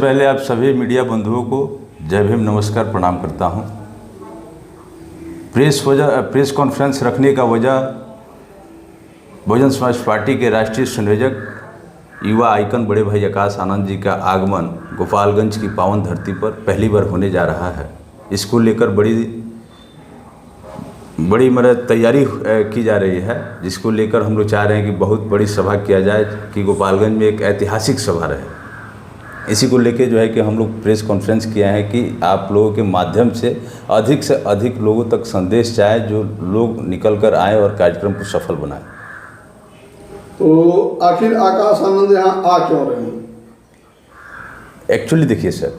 पहले आप सभी मीडिया बंधुओं को जय भीम, नमस्कार, प्रणाम करता हूं। प्रेस कॉन्फ्रेंस रखने का वजह बहुजन समाज पार्टी के राष्ट्रीय संयोजक युवा आइकन बड़े भाई आकाश आनंद जी का आगमन गोपालगंज की पावन धरती पर पहली बार होने जा रहा है। इसको लेकर बड़ी तैयारी की जा रही है, जिसको लेकर हम लोग चाह रहे हैं कि बहुत बड़ी सभा किया जाए कि गोपालगंज में एक ऐतिहासिक सभा रहे। इसी को लेकर जो है कि हम लोग प्रेस कॉन्फ्रेंस किया है कि आप लोगों के माध्यम से अधिक लोगों तक संदेश जाए, जो लोग निकल कर आए और कार्यक्रम को सफल बनाए। तो आखिर आकाश आनंद यहाँ आ क्यों रहे हैं? एक्चुअली देखिए सर,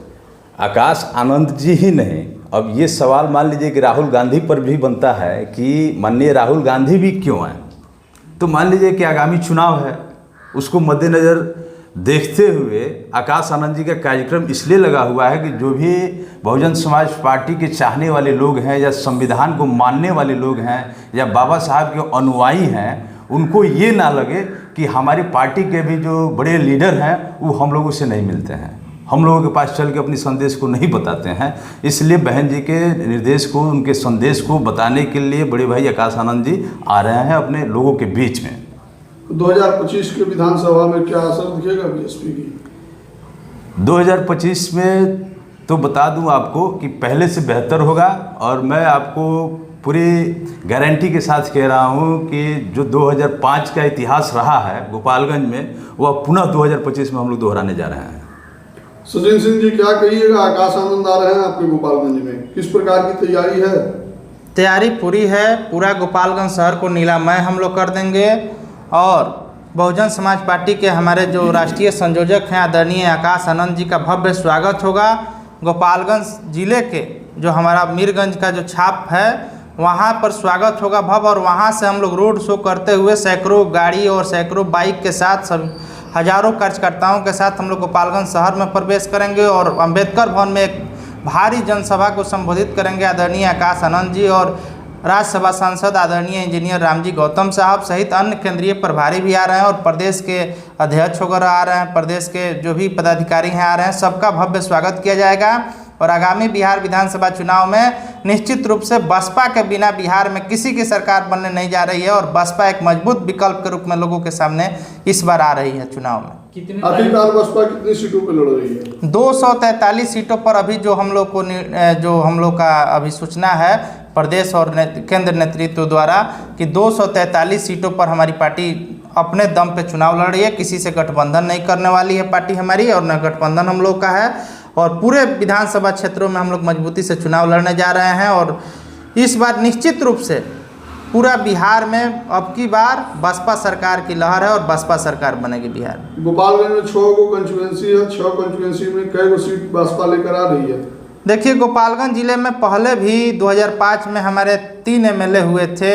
आकाश आनंद जी ही नहीं, अब ये सवाल मान लीजिए कि राहुल गांधी पर भी बनता है कि माननीय राहुल गांधी भी क्यों आए। तो मान लीजिए कि आगामी चुनाव है, उसको मद्देनज़र देखते हुए आकाश आनंद जी का कार्यक्रम इसलिए लगा हुआ है कि जो भी बहुजन समाज पार्टी के चाहने वाले लोग हैं या संविधान को मानने वाले लोग हैं या बाबा साहब के अनुयायी हैं, उनको ये ना लगे कि हमारी पार्टी के भी जो बड़े लीडर हैं वो हम लोगों से नहीं मिलते हैं, हम लोगों के पास चल के अपनी संदेश को नहीं बताते हैं। इसलिए बहन जी के निर्देश को, उनके संदेश को बताने के लिए बड़े भाई आकाश आनंद जी आ रहे हैं अपने लोगों के बीच में। 2025 के विधानसभा में क्या असर दिखेगा बीएसपी की? 2025 में तो बता दूं आपको कि पहले से बेहतर होगा, और मैं आपको पूरी गारंटी के साथ कह रहा हूं कि जो 2005 का इतिहास रहा है गोपालगंज में, वह पुनः 2025 में हम लोग दोहराने जा रहे हैं। सचिन सिंह जी, क्या कहिएगा? आकाश आनंद आ रहे हैं आपके गोपालगंज में, किस प्रकार की तैयारी है? तैयारी पूरी है, पूरा गोपालगंज शहर को नीलामय हम लोग कर देंगे। और बहुजन समाज पार्टी के हमारे जो राष्ट्रीय संयोजक हैं आदरणीय आकाश आनंद जी का भव्य स्वागत होगा। गोपालगंज जिले के जो हमारा मीरगंज का जो छाप है वहाँ पर स्वागत होगा भव्य, और वहाँ से हम लोग रोड शो करते हुए सैकड़ों गाड़ी और सैकड़ों बाइक के साथ सब हजारों कार्यकर्ताओं के साथ हम लोग गोपालगंज शहर में प्रवेश करेंगे और अंबेडकर भवन में एक भारी जनसभा को संबोधित करेंगे। आदरणीय आकाश आनंद जी और राज्यसभा सांसद आदरणीय इंजीनियर रामजी गौतम साहब सहित अन्य केंद्रीय प्रभारी भी आ रहे हैं, और प्रदेश के अध्यक्ष वगैरह आ रहे हैं, प्रदेश के जो भी पदाधिकारी हैं आ रहे हैं, सबका भव्य स्वागत किया जाएगा। और आगामी बिहार विधानसभा चुनाव में निश्चित रूप से बसपा के बिना बिहार में किसी की सरकार बनने नहीं जा रही है, और बसपा एक मजबूत विकल्प के रूप में लोगों के सामने इस बार आ रही है चुनाव में। आखिरकार बसपा कितनी सीटों पर लड़ रही है? 243 सीटों पर अभी जो हम लोग का अभी सूचना है प्रदेश और केंद्र नेतृत्व द्वारा कि 243 सीटों पर हमारी पार्टी अपने दम पे चुनाव लड़ रही है। किसी से गठबंधन नहीं करने वाली है पार्टी हमारी, और न गठबंधन हम लोग का है, और पूरे विधानसभा क्षेत्रों में हम लोग मजबूती से चुनाव लड़ने जा रहे हैं। और इस बार निश्चित रूप से पूरा बिहार में अब की बार बसपा सरकार की लहर है और बसपा सरकार बनेगी बिहार में। गोपालगंज में 6 गो कंस्टिट्यूएंसी है, 6 कंस्टिट्यूएंसी में कई गो सीट बसपा लेकर आ रही है? देखिए, गोपालगंज जिले में पहले भी 2005 में हमारे 3 एमएलए हुए थे,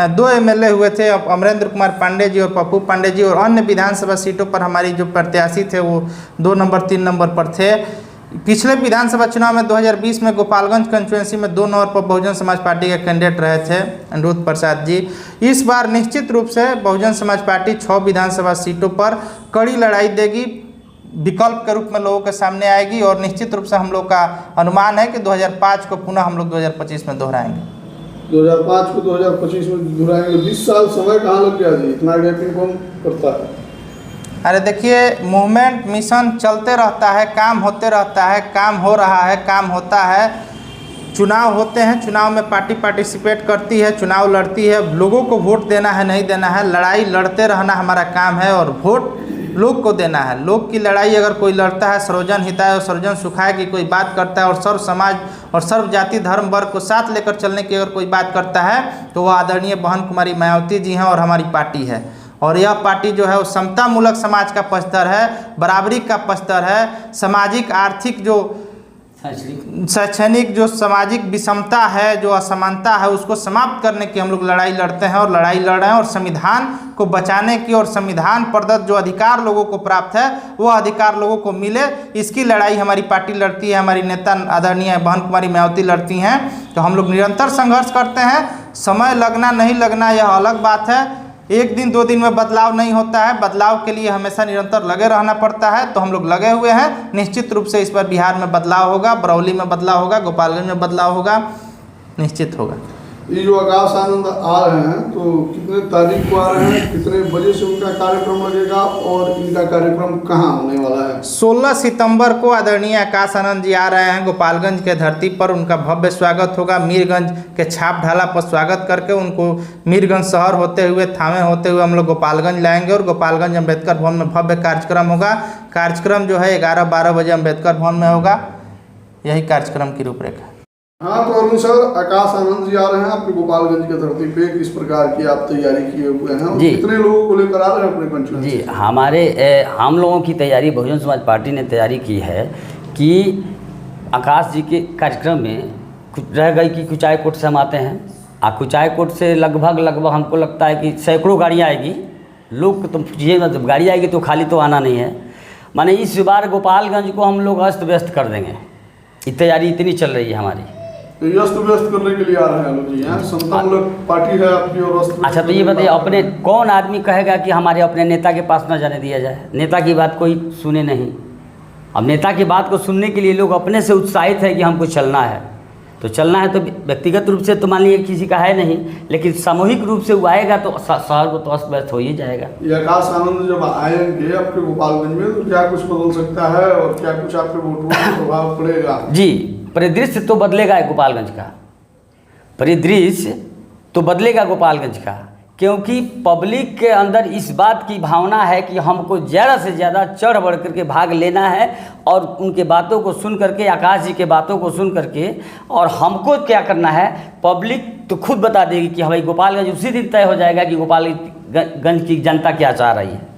2 एमएलए हुए थे, अमरेंद्र कुमार पांडे जी और पप्पू पांडे जी, और अन्य विधानसभा सीटों पर हमारी जो प्रत्याशी थे वो 2 नंबर 3 नंबर पर थे। पिछले विधानसभा चुनाव में 2020 में गोपालगंज कंस्टिट्यूएंसी में 2 नंबर पर बहुजन समाज पार्टी के कैंडिडेट रहे थे अनिरुद्ध प्रसाद जी। इस बार निश्चित रूप से बहुजन समाज पार्टी 6 विधानसभा सीटों पर कड़ी लड़ाई देगी, विकल्प के रूप में लोगों के सामने आएगी, और निश्चित रूप से हम लोग का अनुमान है कि 2005 को पुनः हम लोग 2025 में दोहराएंगे। 2005 को 2025 में दोहराएंगे? 20 साल समय कहाँ लग गया जी? इतना गैपिंग कौन करता है? अरे देखिए, मूवमेंट मिशन चलते रहता है, काम होते रहता है, काम हो रहा है, काम होता है। चुनाव होते हैं, चुनाव में पार्टी पार्टिसिपेट करती है, चुनाव लड़ती है, लोगों को वोट देना है नहीं देना है, लड़ाई लड़ते रहना हमारा काम है, और वोट लोग को देना है। लोग की लड़ाई अगर कोई लड़ता है, सर्वजन हिताय और सर्वजन सुखाय की कोई बात करता है, और सर्व समाज और सर्व जाति धर्म वर्ग को साथ लेकर चलने की अगर कोई बात करता है, तो वह आदरणीय बहन कुमारी मायावती जी हैं और हमारी पार्टी है। और यह पार्टी जो है वो समता मूलक समाज का पक्षधर है, बराबरी का पक्षधर है, सामाजिक आर्थिक जो शैक्षणिक जो सामाजिक विषमता है, जो असमानता है, उसको समाप्त करने की हम लोग लड़ाई लड़ते हैं और लड़ाई लड़ रहे हैं। और संविधान को बचाने की और संविधान प्रदत्त जो अधिकार लोगों को प्राप्त है वो अधिकार लोगों को मिले, इसकी लड़ाई हमारी पार्टी लड़ती है, हमारी नेता आदरणीय बहन कुमारी मायावती लड़ती हैं। तो हम लोग निरंतर संघर्ष करते हैं। समय लगना नहीं लगना यह अलग बात है, एक दिन 2 दिन में बदलाव नहीं होता है, बदलाव के लिए हमेशा निरंतर लगे रहना पड़ता है। तो हम लोग लगे हुए हैं, निश्चित रूप से इस पर बिहार में बदलाव होगा, बरौली में बदलाव होगा, गोपालगंज में बदलाव होगा, निश्चित होगा। ये जो आकाश आनंद आ रहे हैं तो कितने तारीख को आ रहे हैं, कितने बजे से उनका कार्यक्रम लगेगा और इनका कार्यक्रम कहाँ होने वाला है? 16 सितंबर को आदरणीय आकाश आनंद जी आ रहे हैं गोपालगंज के धरती पर। उनका भव्य स्वागत होगा। मीरगंज के छाप ढाला पर स्वागत करके उनको मीरगंज शहर होते हुए, थामे होते हुए हम लोग गोपालगंज लाएंगे और गोपालगंज अम्बेडकर भवन में भव्य कार्यक्रम होगा। कार्यक्रम जो है 11-12 बजे अम्बेडकर भवन में होगा। यही कार्यक्रम की रूपरेखा। हाँ, तो अरुण सर, आकाश आनंद जी आ रहे हैं आपके गोपालगंज की धरती पे, किस प्रकार की आप तैयारी किए हुए हैं और कितने लोगों को लेकर आ रहे हैं अपने कंचुएंसी? जी, हम लोगों की तैयारी, बहुजन समाज पार्टी ने तैयारी की है कि आकाश जी के कार्यक्रम में कुछ रह गई कि कुचायकोट से हम आते हैं और कुचायकोट से लगभग हमको लगता है कि सैकड़ों गाड़ियाँ आएगी। लोग तो ये मतलब गाड़ी आएगी तो खाली तो आना नहीं है। माने इस बार गोपालगंज को हम लोग अस्त व्यस्त कर देंगे। ये तैयारी इतनी चल रही है हमारी। तो अस्त व्यस्त करने के लिए आ रहे हैं जी? यहाँ समतामूलक पार्टी है आपकी और अस्त। अच्छा, तो ये बताइए, अपने कौन आदमी कहेगा कि हमारे अपने नेता के पास न जाने दिया जाए? नेता की बात कोई सुने नहीं। अब नेता की बात को सुनने के लिए लोग अपने से उत्साहित है कि हमको चलना है। तो चलना है तो व्यक्तिगत रूप से तो मान लीजिए किसी का है नहीं, लेकिन सामूहिक रूप से वो आएगा तो शहर को तो अस्त व्यस्त हो ही जाएगा। ये आकाश आनंद जब आएंगे आपके गोपालगंज में तो क्या कुछ बदल सकता है और क्या कुछ आपके वोटों पर प्रभाव पड़ेगा? जी, परिदृश्य तो बदलेगा गोपालगंज का, परिदृश्य तो बदलेगा गोपालगंज का, क्योंकि पब्लिक के अंदर इस बात की भावना है कि हमको ज़्यादा से ज़्यादा चढ़ बढ़ करके भाग लेना है और उनके बातों को सुन करके, आकाश जी के बातों को सुन करके, और हमको क्या करना है, पब्लिक तो खुद बता देगी कि भाई गोपालगंज उसी दिन तय हो जाएगा कि गोपालगंज की जनता क्या चाह रही है।